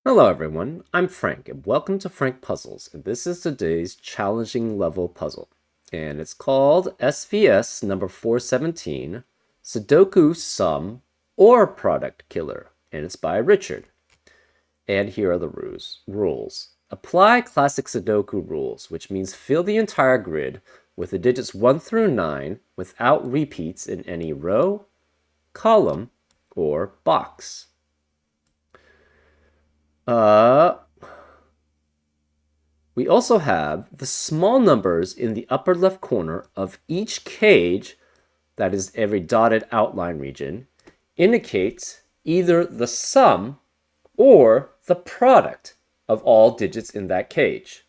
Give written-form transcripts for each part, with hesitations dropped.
Hello everyone, I'm Frank, and welcome to Frank Puzzles, and this is today's challenging level puzzle. And it's called SVS number 417, Sudoku Sum or Product Killer, and it's by Richard. And here are the rules. Apply classic Sudoku rules, which means fill the entire grid with the digits 1 through 9 without repeats in any row, column, or box. We also have the small numbers in the upper left corner of each cage, that is every dotted outline region, indicates either the sum or the product of all digits in that cage.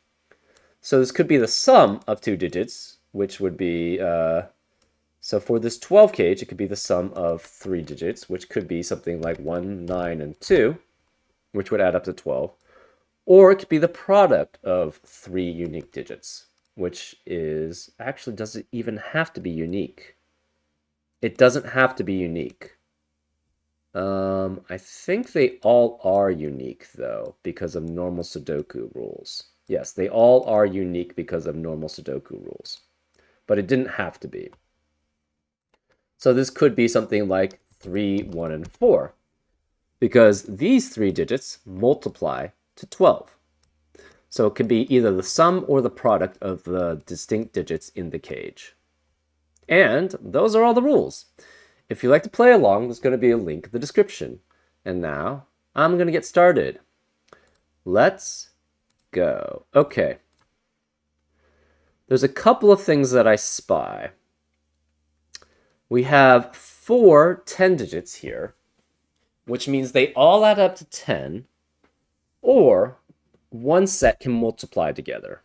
So this could be the sum of two digits, which would be, so for this 12 cage, it could be the sum of three digits, which could be something like 1, 9, and 2, which would add up to 12. Or it could be the product of three unique digits, which is actually doesn't even have to be unique. It doesn't have to be unique. I think they all are unique, though, because of normal Sudoku rules. Yes, they all are unique because of normal Sudoku rules. But it didn't have to be. So this could be something like 3, 1, and 4, because these three digits multiply to 12. So it could be either the sum or the product of the distinct digits in the cage. And those are all the rules. If you'd like to play along, there's going to be a link in the description. And now, I'm going to get started. Let's go. Okay. There's a couple of things that I spy. We have 4 10 digits here, which means they all add up to 10, or one set can multiply together.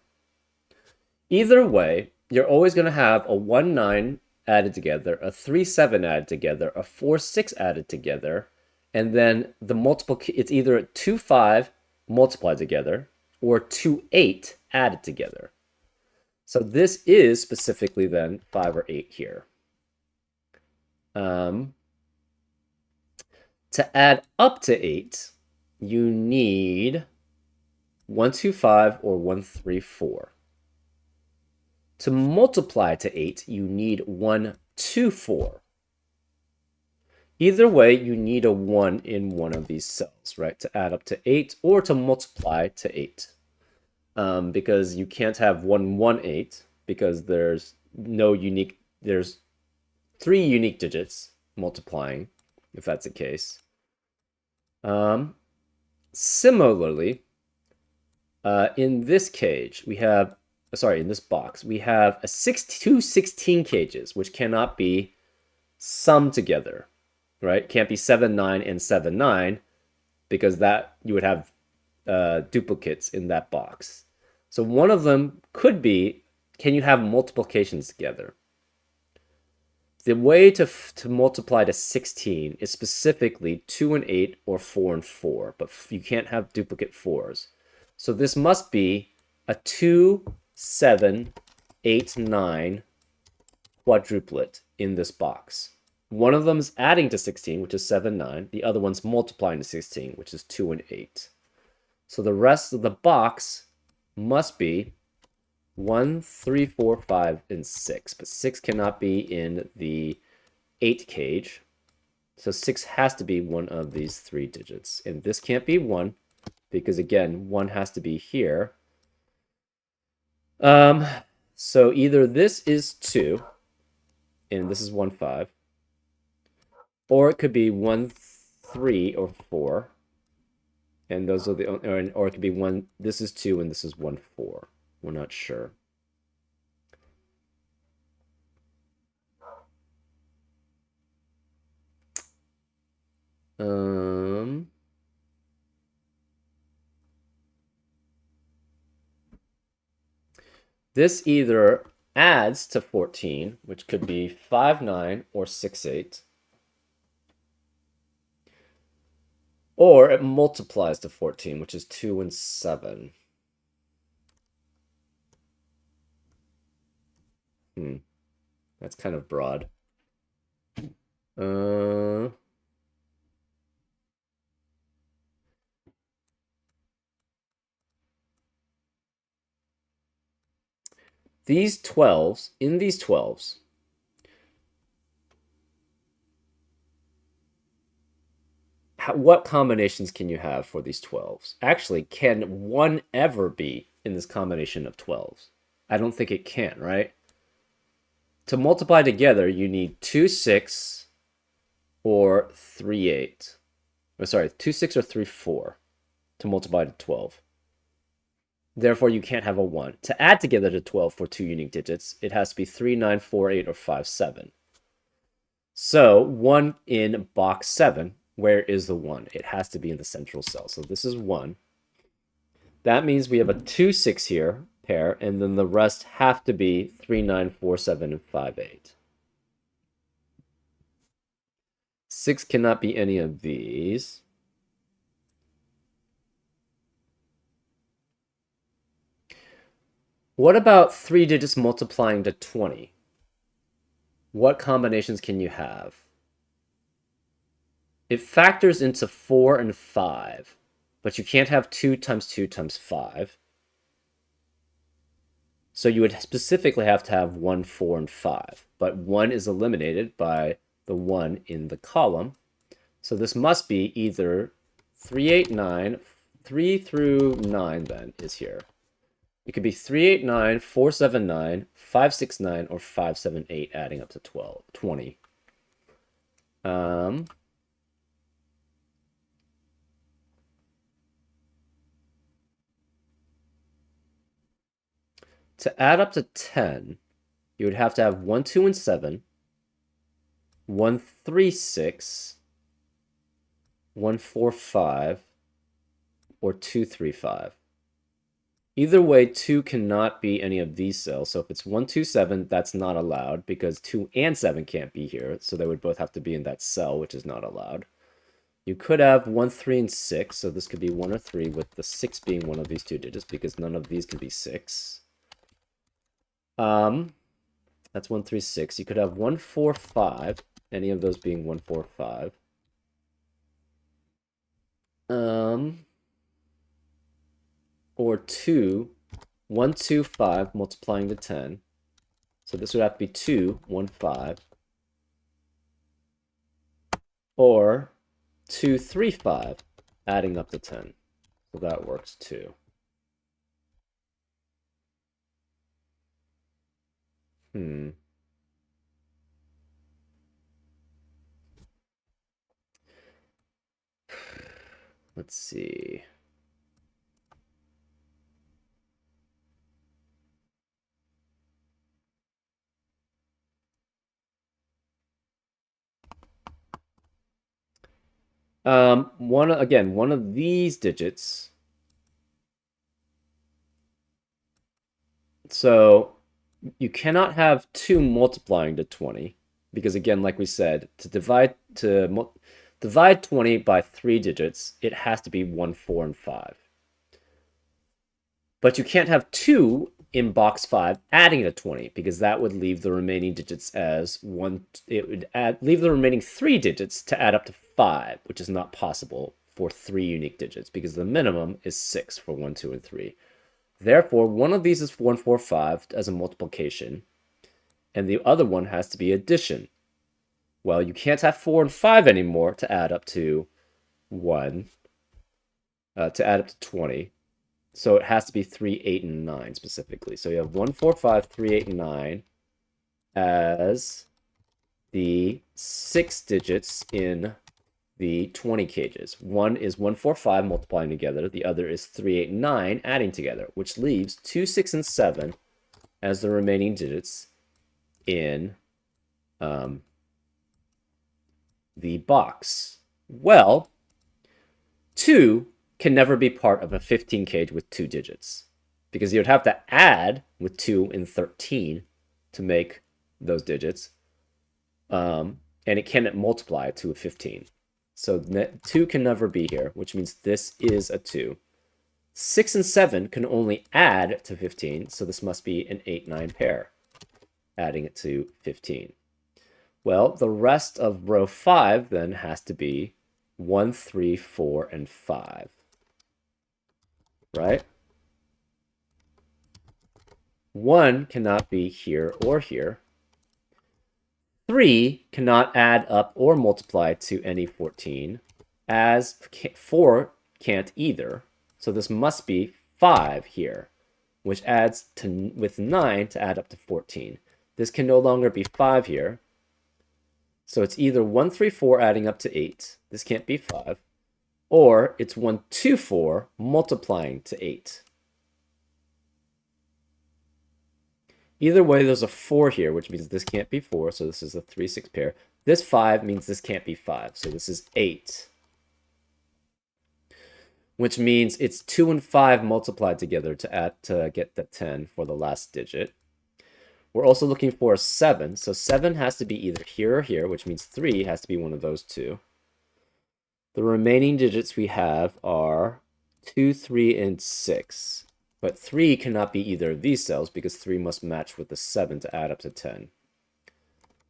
Either way, you're always going to have a 1 9 added together, a 3 7 added together, a 4 6 added together, and then the multiple, it's either 2 5 multiplied together or 2 8 added together. So this is specifically then 5 or 8 here. To add up to 8, you need 1 2 5 or 1 3 4. To multiply to 8, you need 1 2 4. Either way, you need a 1 in one of these cells, right? To add up to 8 or to multiply to 8. Because you can't have 1 1 8 because there's there's 3 unique digits multiplying, if that's the case. Similarly, in this cage, we have, in this box, we have two 16 cages, which cannot be summed together, right? Can't be 7 9 and 7 9, because that you would have duplicates in that box. So one of them could be, can you have multiplications together? The way to multiply to 16 is specifically 2 and 8 or 4 and 4, but you can't have duplicate 4s. So this must be a 2, 7, 8, 9 quadruplet in this box. One of them is adding to 16, which is 7, 9. The other one's multiplying to 16, which is 2 and 8. So the rest of the box must be 1, 3, 4, 5, and 6. But 6 cannot be in the 8 cage. So 6 has to be one of these 3 digits. And this can't be 1, because again, 1 has to be here. So either this is 2, and this is 1 5, or it could be 1 3 or 4, and those are the, or it could be 1. This is 2, and this is 1 4. We're not sure. This either adds to 14, which could be 5 9 or 6 8, or it multiplies to 14, which is 2 and 7. That's kind of broad. these 12s, in these 12s, what combinations can you have for these 12s? Actually, can 1 ever be in this combination of 12s? I don't think it can, right? To multiply together, you need 2, 6 or 3, 8. Oh, sorry, 2, 6 or 3, 4 to multiply to 12. Therefore, you can't have a 1. To add together to 12 for 2 unique digits, it has to be 3, 9, 4, 8, or 5, 7. So 1 in box 7, where is the 1? It has to be in the central cell. So this is 1. That means we have a 2, 6 here, pair, and then the rest have to be 3, 9, 4, 7, and 5, 8. 6 cannot be any of these. What about 3 digits multiplying to 20? What combinations can you have? It factors into 4 and 5, but you can't have 2 times 2 times 5. So you would specifically have to have 1, 4, and 5. But 1 is eliminated by the 1 in the column. So this must be either 3, 8, 9. 3 through 9 then is here. It could be 3, 8, 9, 4, 7, 9, 5, 6, 9, or 5, 7, 8, adding up to 20. To add up to 10, you would have to have 1, 2, and 7, 1, 3, 6, 1, 4, 5, or 2, 3, 5. Either way, 2 cannot be any of these cells. So if it's 1, 2, 7, that's not allowed because 2 and 7 can't be here. So they would both have to be in that cell, which is not allowed. You could have 1, 3, and 6. So this could be 1 or 3 with the 6 being one of these 2 digits because none of these can be 6. That's 1, 3, 6. You could have 1, 4, 5. Any of those being 1, 4, 5. Or 2, 1, 2, 5 multiplying to 10. So this would have to be 2, 1, 5. Or 2, 3, 5 adding up to 10. So that works too. Let's see. One of these digits. So you cannot have 2 multiplying to 20 because again, like we said, to divide 20 by 3 digits, it has to be 1, 4, and 5. But you can't have 2 in box 5 adding to 20 because that would leave the remaining digits as 1. It would leave the remaining 3 digits to add up to 5, which is not possible for 3 unique digits because the minimum is 6 for 1, 2, and 3. Therefore, one of these is 1, 4, 5 as a multiplication, and the other one has to be addition. Well, you can't have 4 and 5 anymore to add up to 1, to add up to 20. So it has to be 3, 8, and 9 specifically. So you have 1, 4, 5, 3, 8, and 9 as the 6 digits in the 20 cages. One is 1, 4, 5 multiplying together. The other is 3, 8, and 9 adding together, which leaves 2, 6, and 7 as the remaining digits in the box. Well, 2 can never be part of a 15 cage with 2 digits because you would have to add with 2 and 13 to make those digits. And it cannot multiply to a 15. So 2 can never be here, which means this is a 2. 6 and 7 can only add to 15, so this must be an 8, 9 pair, adding it to 15. Well, the rest of row 5 then has to be 1, 3, 4, and 5. Right? 1 cannot be here or here. 3 cannot add up or multiply to any 14, as 4 can't either. So this must be 5 here, which adds to with 9 to add up to 14. This can no longer be 5 here. So it's either 1, 3, 4 adding up to 8. This can't be 5. Or it's 1, 2, 4 multiplying to 8. Either way, there's a 4 here, which means this can't be 4, so this is a 3, 6 pair. This 5 means this can't be 5, so this is 8. Which means it's 2 and 5 multiplied together to get the 10 for the last digit. We're also looking for a 7, so 7 has to be either here or here, which means 3 has to be one of those two. The remaining digits we have are 2, 3, and 6. But 3 cannot be either of these cells because 3 must match with the 7 to add up to 10.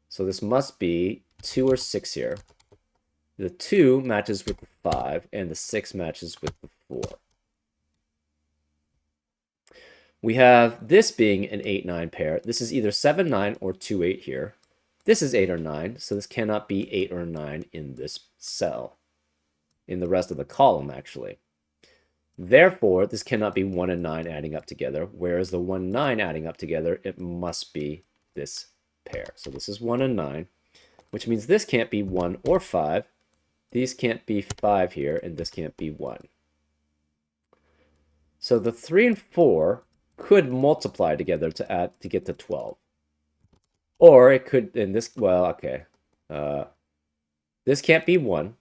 So this must be 2 or 6 here. The 2 matches with the 5, and the 6 matches with the 4. We have this being an 8, 9 pair. This is either 7, 9 or 2, 8 here. This is 8 or 9, so this cannot be 8 or 9 in this cell. In the rest of the column, actually. Therefore, this cannot be 1 and 9 adding up together, whereas the 1, 9 adding up together, it must be this pair. So this is 1 and 9, which means this can't be 1 or 5. These can't be 5 here, and this can't be 1. So the 3 and 4 could multiply together to get to 12. Or it could, in this, well, okay. This can't be 1.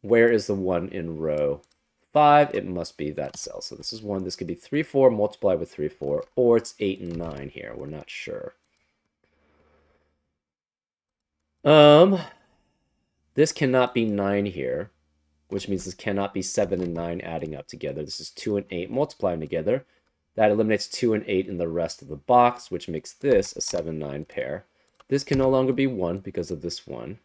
Where is the 1 in row 5? It must be that cell. So this is 1. This could be 3, 4 multiplied with 3, 4. Or it's 8 and 9 here. We're not sure. This cannot be 9 here, which means this cannot be 7 and 9 adding up together. This is 2 and 8 multiplying together. That eliminates 2 and 8 in the rest of the box, which makes this a 7, 9 pair. This can no longer be 1 because of this 1.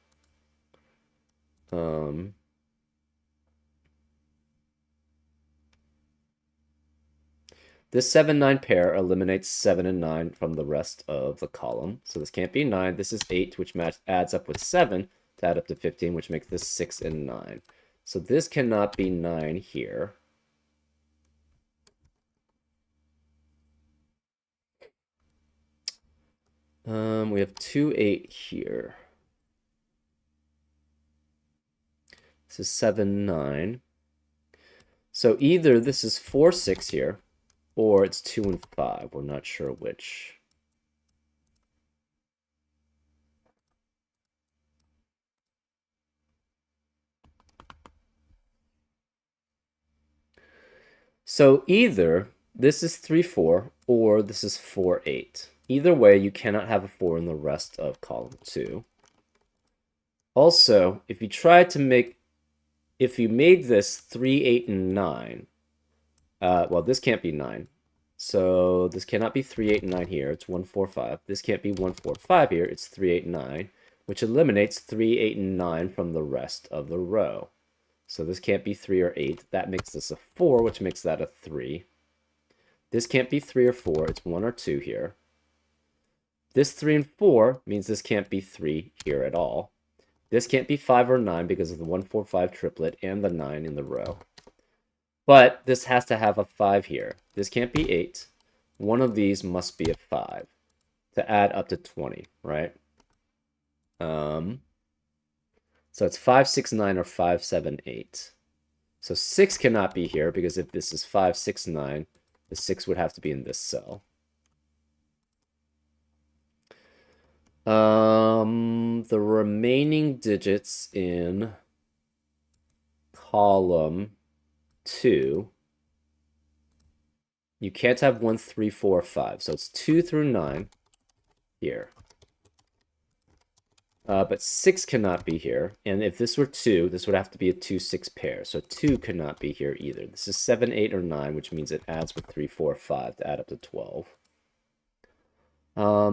This 7, 9 pair eliminates 7 and 9 from the rest of the column. So this can't be 9. This is 8, which adds up with 7 to add up to 15, which makes this 6 and 9. So this cannot be 9 here. We have 2, 8 here. This is 7, 9. So either this is 4, 6 here, or it's 2 and 5. We're not sure which. So either this is 3, 4, or this is 4, 8. Either way, you cannot have a 4 in the rest of column 2. Also, if you made this 3, 8, and 9, well, this can't be 9. So this cannot be 3, 8, and 9 here. It's 1, 4, 5. This can't be 1, 4, 5 here. It's 3, 8, and 9, which eliminates 3, 8, and 9 from the rest of the row. So this can't be 3 or 8. That makes this a 4, which makes that a 3. This can't be 3 or 4. It's 1 or 2 here. This 3 and 4 means this can't be 3 here at all. This can't be 5 or 9 because of the 1, 4, 5 triplet and the 9 in the row. But this has to have a 5 here. This can't be 8. One of these must be a 5 to add up to 20, right? So it's 5, 6, 9, or 5, 7, 8. So 6 cannot be here because if this is 5, 6, 9, the 6 would have to be in this cell. The remaining digits in column 2, you can't have 1, 3, 4, 5. So it's 2 through 9 here. But 6 cannot be here. And if this were 2, this would have to be a 2, 6 pair. So 2 cannot be here either. This is 7, 8, or 9, which means it adds with 3, 4, 5 to add up to 12.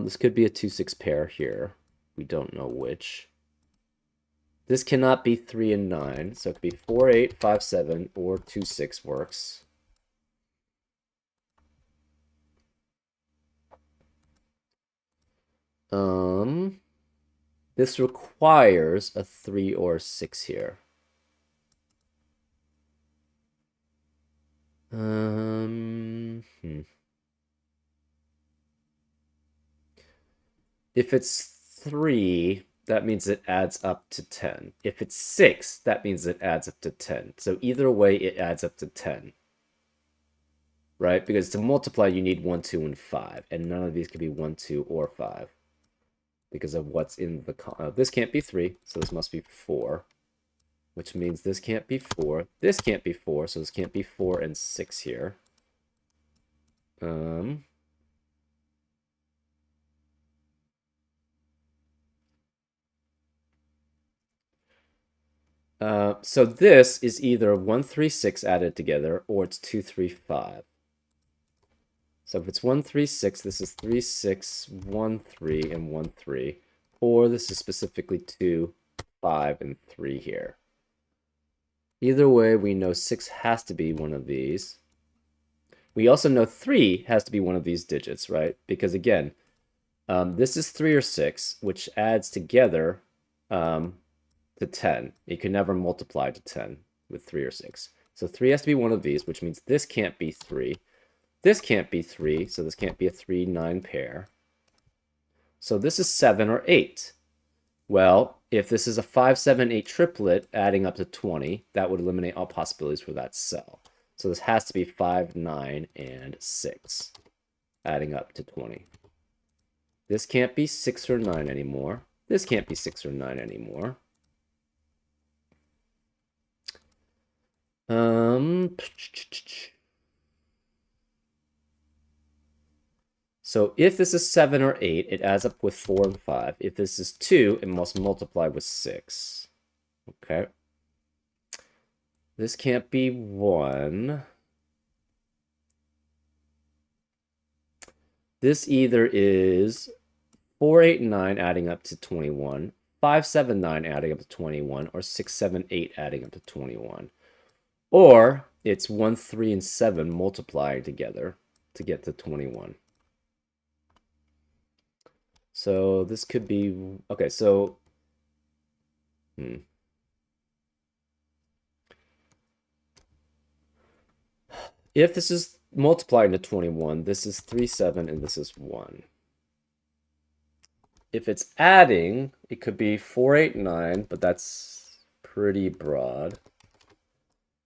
This could be a 2, 6 pair here. We don't know which. This cannot be 3 and 9. So it could be 4, 8, 5, 7, or 2, 6 works. This requires a 3 or a 6 here. If it's 3, that means it adds up to 10. If it's 6, that means it adds up to 10. So either way, it adds up to 10. Right? Because to multiply, you need 1, 2, and 5. And none of these can be 1, 2, or 5. Because of what's in the... this can't be 3, so this must be 4. Which means this can't be 4. This can't be 4, so this can't be 4 and 6 here. So this is either 1, 3, 6 added together, or it's 2, 3, 5. So if it's 1, 3, 6, this is 3, 6, 1, 3, and 1, 3. Or this is specifically 2, 5, and 3 here. Either way, we know 6 has to be one of these. We also know 3 has to be one of these digits, right? Because again, this is 3 or 6, which adds together to 10. You can never multiply to 10 with 3 or 6. So 3 has to be one of these, which means this can't be 3. This can't be 3, so this can't be a 3, 9 pair. So this is 7 or 8. Well, if this is a 5, 7, 8 triplet adding up to 20, that would eliminate all possibilities for that cell. So this has to be 5, 9, and 6, adding up to 20. This can't be 6 or 9 anymore. This can't be 6 or 9 anymore. So if this is 7 or 8, it adds up with 4 and 5. If this is 2, it must multiply with 6. Okay. This can't be 1. This either is 4, 8, 9 adding up to 21, 5, 7, 9 adding up to 21, or 6, 7, 8 adding up to 21. Or it's 1, 3, and 7 multiplying together to get to 21. So this could be... Okay, so... If this is multiplying to 21, this is 3, 7, and this is 1. If it's adding, it could be 4, 8, 9, but that's pretty broad.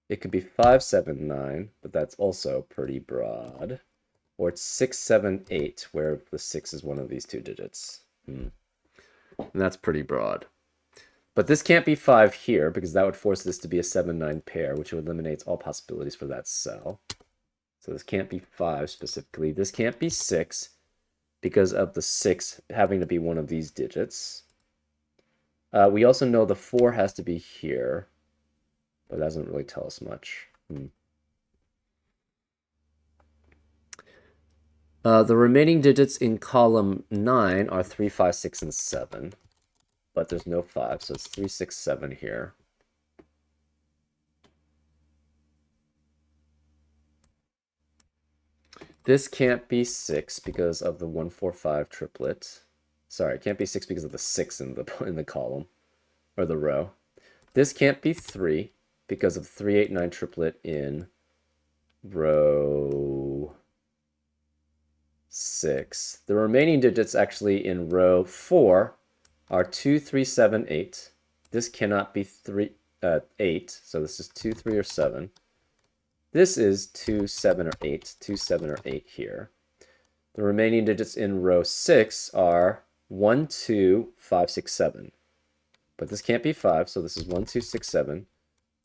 It could be 5, 7, 9, but that's also pretty broad. Or it's 6, 7, 8, where the 6 is one of these two digits. And that's pretty broad. But this can't be 5 here, because that would force this to be a 7, 9 pair, which eliminates all possibilities for that cell. So this can't be 5 specifically. This can't be 6, because of the 6 having to be one of these digits. We also know the 4 has to be here, but that doesn't really tell us much. The remaining digits in column 9 are 3, 5, 6, and 7. But there's no 5, so it's 3, 6, 7 here. This can't be 6 because of the 1, 4, 5 triplet. Sorry, it can't be 6 because of the 6 in the column, or the row. This can't be 3 because of 3, 8, 9 triplet in row 6. The remaining digits actually in row 4 are 2, 3, 7, 8. This cannot be 8, so this is 2, 3, or 7. This is 2, 7, or 8. 2, 7, or 8 here. The remaining digits in row 6 are 1, 2, 5, 6, 7. But this can't be 5, so this is 1, 2, 6, 7.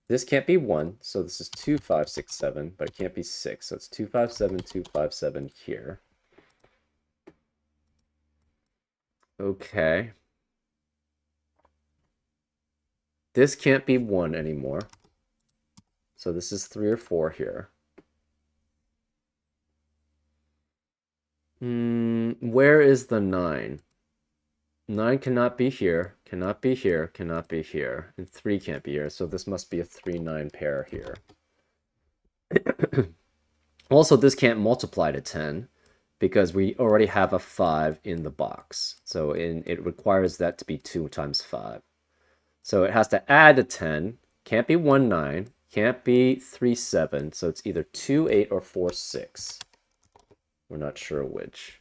This can't be 1, so this is 2, 5, 6, 7, but it can't be 6. So it's 2, 5, 7, 2, 5, 7 here. Okay. This can't be 1 anymore. So this is 3 or 4 here. Where is the 9? 9 cannot be here, cannot be here, cannot be here, and 3 can't be here, so this must be a 3, 9 pair here. Also, this can't multiply to 10, because we already have a 5 in the box. So it requires that to be 2 times 5. So it has to add a 10. Can't be 1, 9. Can't be 3, 7. So it's either 2, 8 or 4, 6. We're not sure which.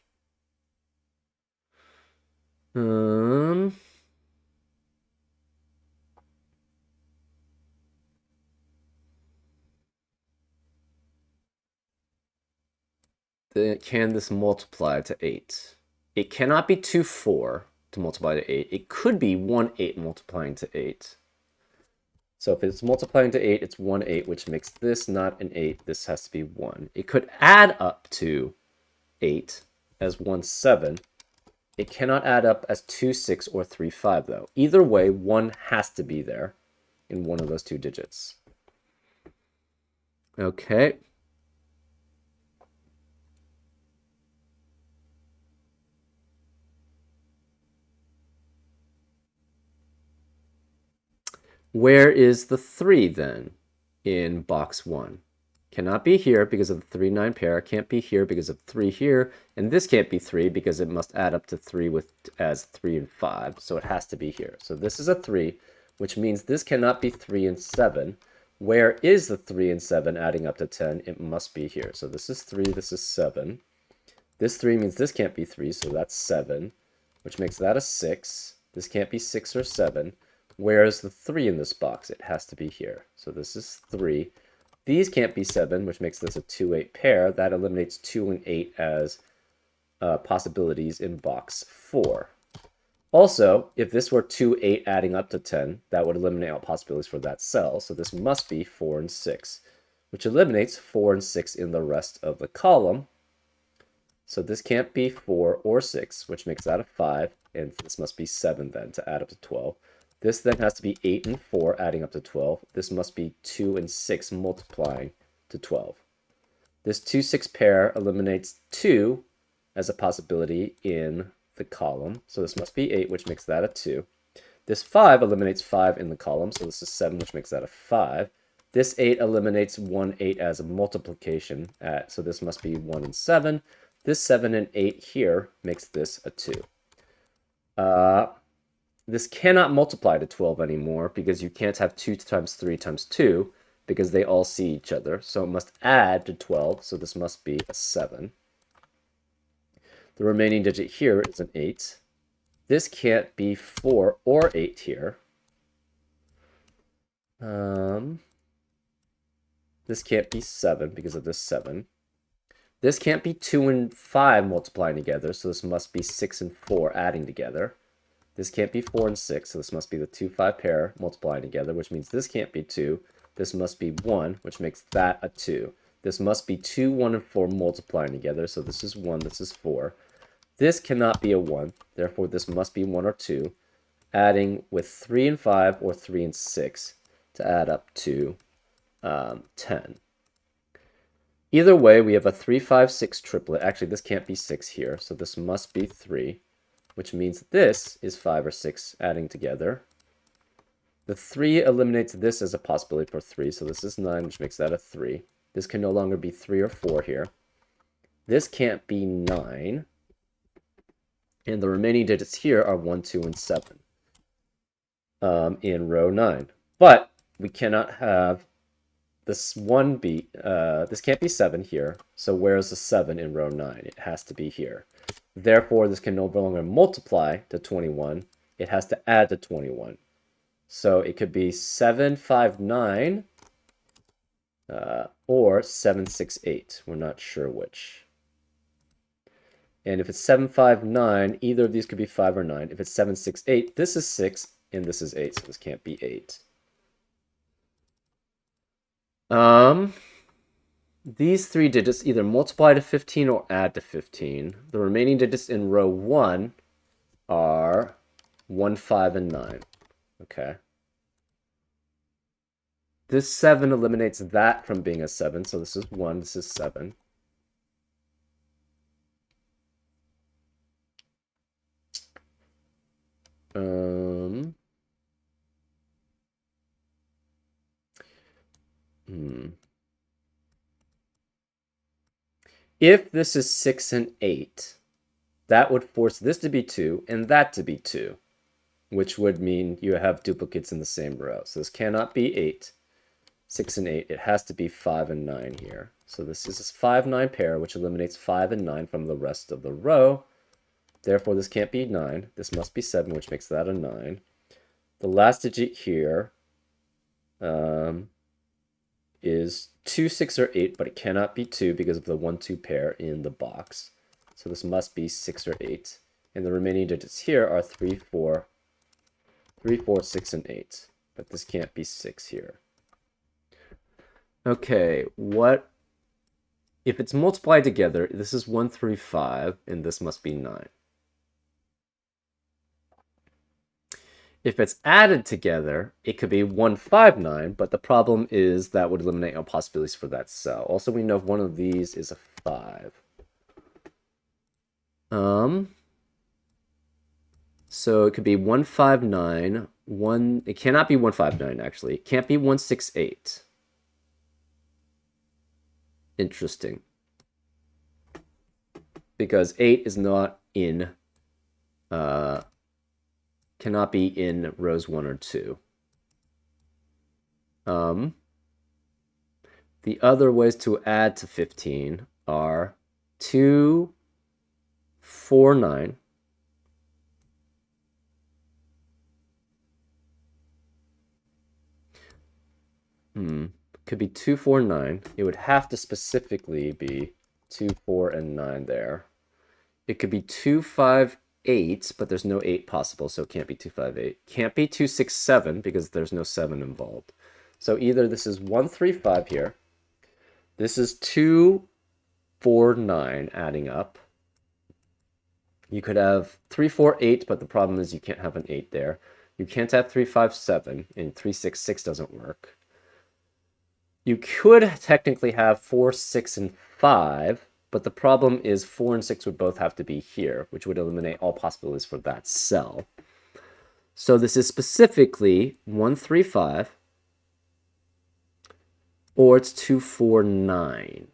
Can this multiply to 8? It cannot be 2, 4 to multiply to 8. It could be 1, 8 multiplying to 8. So if it's multiplying to 8, it's 1, 8, which makes this not an 8. This has to be 1. It could add up to 8 as 1, 7. It cannot add up as 2, 6, or 3, 5, though. Either way, 1 has to be there in one of those two digits. Okay. Where is the 3 then in box 1? Cannot be here because of the 3, 9 pair. Can't be here because of 3 here. And this can't be 3 because it must add up to 3 as 3 and 5. So it has to be here. So this is a 3, which means this cannot be 3 and 7. Where is the 3 and 7 adding up to 10? It must be here. So this is 3, this is 7. This 3 means this can't be 3, so that's 7, which makes that a 6. This can't be 6 or 7. Where is the 3 in this box? It has to be here. So this is 3. These can't be 7, which makes this a 2, 8 pair. That eliminates 2 and 8 as possibilities in box 4. Also, if this were 2, 8 adding up to 10, that would eliminate all possibilities for that cell. So this must be 4 and 6, which eliminates 4 and 6 in the rest of the column. So this can't be 4 or 6, which makes that a 5, and this must be 7 then to add up to 12. This then has to be 8 and 4 adding up to 12. This must be 2 and 6 multiplying to 12. This 2, 6 pair eliminates 2 as a possibility in the column. So this must be 8, which makes that a 2. This 5 eliminates 5 in the column, so this is 7, which makes that a 5. This 8 eliminates 1, 8 as a multiplication, so this must be 1 and 7. This 7 and 8 here makes this a 2. This cannot multiply to 12 anymore because you can't have 2 times 3 times 2 because they all see each other. So it must add to 12, so this must be a 7. The remaining digit here is an 8. This can't be 4 or 8 here. This can't be 7 because of this 7. This can't be 2 and 5 multiplying together, so this must be 6 and 4 adding together. This can't be 4 and 6, so this must be the 2, 5 pair multiplying together, which means this can't be 2. This must be 1, which makes that a 2. This must be 2, 1, and 4 multiplying together, so this is 1, this is 4. This cannot be a 1, therefore this must be 1 or 2, adding with 3 and 5 or 3 and 6 to add up to 10. Either way, we have a 3, 5, 6 triplet. Actually, this can't be 6 here, so this must be 3, which means this is 5 or 6 adding together. The 3 eliminates this as a possibility for 3, so this is 9, which makes that a 3. This can no longer be 3 or 4 here. This can't be 9. And the remaining digits here are 1, 2, and 7 in row 9. But we cannot have this this can't be 7 here. So where's the 7 in row 9? It has to be here. Therefore, this can no longer multiply to 21. It has to add to 21. So it could be 7, 5, 9 or 7, 6, 8. We're not sure which. And if it's 7, 5, 9, either of these could be 5 or 9. If it's 7, 6, 8, this is 6, and this is 8, so this can't be 8. These three digits either multiply to 15 or add to 15. The remaining digits in row 1 are 1, 5, and 9. Okay. This 7 eliminates that from being a 7, so this is 1, this is 7. if this is 6 and 8, that would force this to be 2 and that to be 2, which would mean you have duplicates in the same row. So this cannot be 8, 6 and 8. It has to be 5 and 9 here. So this is a 5-9 pair, which eliminates 5 and 9 from the rest of the row. Therefore, this can't be 9. This must be 7, which makes that a 9. The last digit here is 2, 6, or 8, but it cannot be 2 because of the 1, 2 pair in the box. So this must be 6 or 8. And the remaining digits here are 3, 4, 6, and 8. But this can't be 6 here. Okay, what if it's multiplied together? This is 1, 3, 5, and this must be 9. If it's added together, it could be 1, 5, 9, but the problem is that would eliminate all possibilities for that cell. Also, we know if one of these is a 5. So it could be 1, 5, 9, 1, it cannot be 1, 5, 9, actually. It can't be 1, 6, 8. Interesting. Because 8 is not in, cannot be in rows 1 or 2. The other ways to add to 15 are 2, 4, 9. Could be 2, 4, 9. It would have to specifically be 2, 4, and 9 there. It could be 2, 5, 8, but there's no 8 possible, so it can't be 2, 5, 8. Can't be 2, 6, 7 because there's no 7 involved. So either this is 1, 3, 5 here. This is 2, 4, 9 adding up. You could have 3, 4, 8, but the problem is you can't have an 8 there. You can't have 3, 5, 7, and 3, 6, 6 doesn't work. You could technically have 4, 6, and 5, but the problem is 4 and 6 would both have to be here, which would eliminate all possibilities for that cell. So this is specifically 1, 3, 5, or it's 2, 4, 9.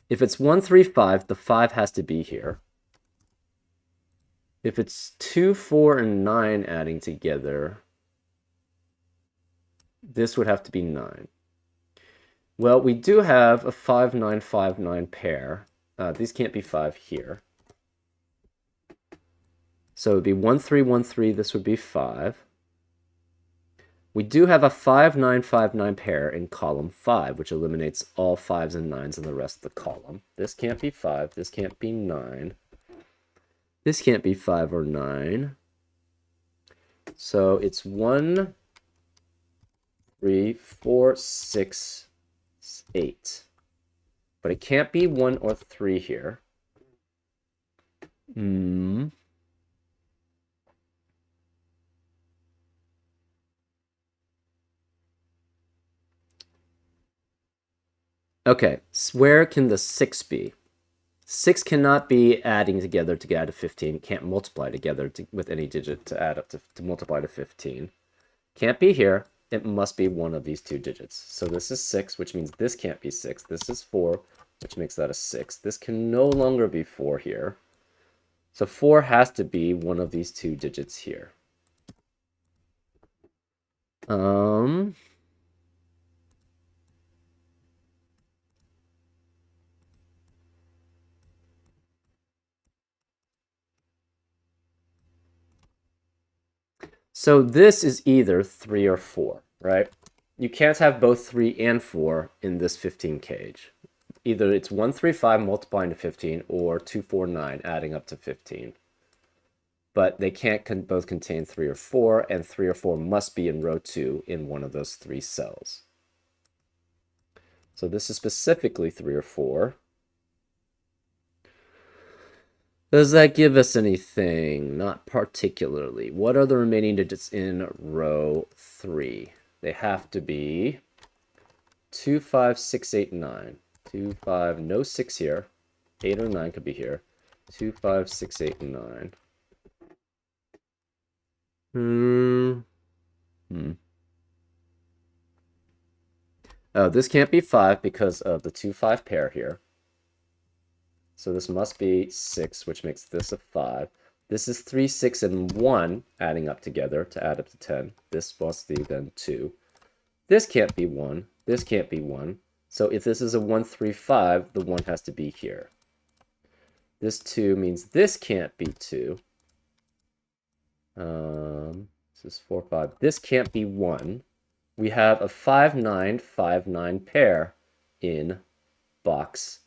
If it's 1, 3, 5, the 5 has to be here. If it's 2, 4, and 9 adding together, this would have to be 9. Well, we do have a 5, 9, 5, 9 pair. These can't be 5 here. So it would be 1, 3, 1, 3. This would be 5. We do have a 5, 9, 5, 9 pair in column 5, which eliminates all 5s and 9s in the rest of the column. This can't be 5. This can't be 9. This can't be 5 or 9. So it's 1, 3, 4, 6, 8. But it can't be 1 or 3 here. Okay, so where can the 6 be? 6 cannot be adding together to get to 15. It can't multiply together with any digit to add up to multiply to 15. Can't be here. It must be one of these two digits. So this is 6, which means this can't be 6. This is 4, which makes that a 6. This can no longer be 4 here. So 4 has to be one of these two digits here. So this is either 3 or 4, right? You can't have both 3 and 4 in this 15 cage. Either it's 1, 3, 5 multiplying to 15 or 2, 4, 9 adding up to 15. But they can't both contain 3 or 4, and 3 or 4 must be in row 2 in one of those 3 cells. So this is specifically 3 or 4. Does that give us anything? Not particularly. What are the remaining digits in row 3? They have to be 2, 5, 6, 8, 9. 2, 5, no 6 here. 8 or 9 could be here. 2, 5, 6, 8, 9. Oh, this can't be 5 because of the 2, 5 pair here. So this must be 6, which makes this a 5. This is 3, 6, and 1 adding up together to add up to 10. This must be then 2. This can't be 1. This can't be 1. So if this is a 1, 3, 5, the 1 has to be here. This 2 means this can't be 2. This is 4, 5. This can't be 1. We have a 5, 9, 5, 9 pair in box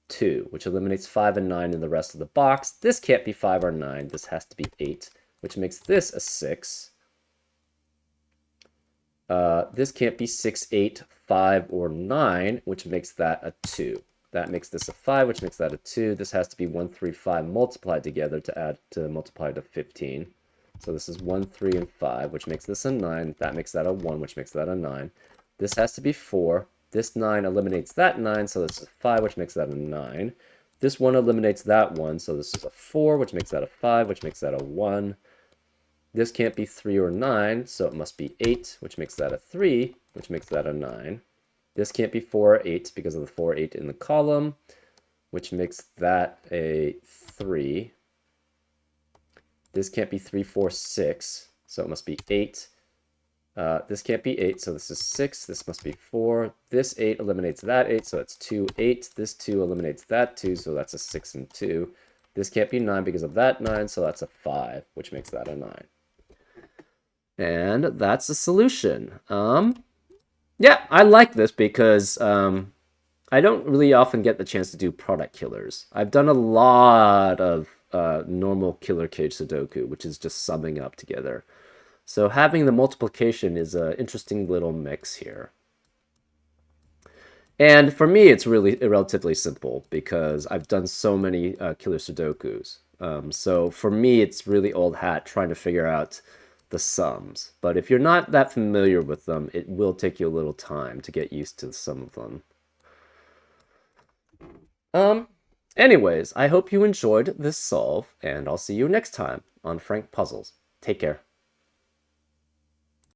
2, which eliminates 5 and 9 in the rest of the box. This can't be 5 or 9. This has to be 8, which makes this a 6. This can't be 6, 8, 5, or 9, which makes that a 2. That makes this a 5, which makes that a 2. This has to be 1, 3, 5 multiplied together to multiply to 15. So this is 1, 3, and 5, which makes this a 9. That makes that a 1, which makes that a 9. This has to be 4. This 9 eliminates that 9, so this is 5, which makes that a 9. This 1 eliminates that 1, so this is a 4, which makes that a 5, which makes that a 1. This can't be 3 or 9, so it must be 8, which makes that a 3, which makes that a 9. This can't be 4 or 8 because of the 4, 8 in the column, which makes that a 3. This can't be 3, 4, 6, so it must be 8. This can't be 8, so this is 6. This must be 4. This 8 eliminates that 8, so it's 2, 8. This 2 eliminates that 2, so that's a 6 and 2. This can't be 9 because of that 9, so that's a 5, which makes that a 9. And that's the solution. Yeah, I like this because I don't really often get the chance to do product killers. I've done a lot of normal killer cage Sudoku, which is just summing up together. So having the multiplication is an interesting little mix here. And for me, it's really relatively simple because I've done so many killer Sudokus. So for me, it's really old hat trying to figure out the sums. But if you're not that familiar with them, it will take you a little time to get used to some of them. Anyways, I hope you enjoyed this solve, and I'll see you next time on Frank Puzzles. Take care.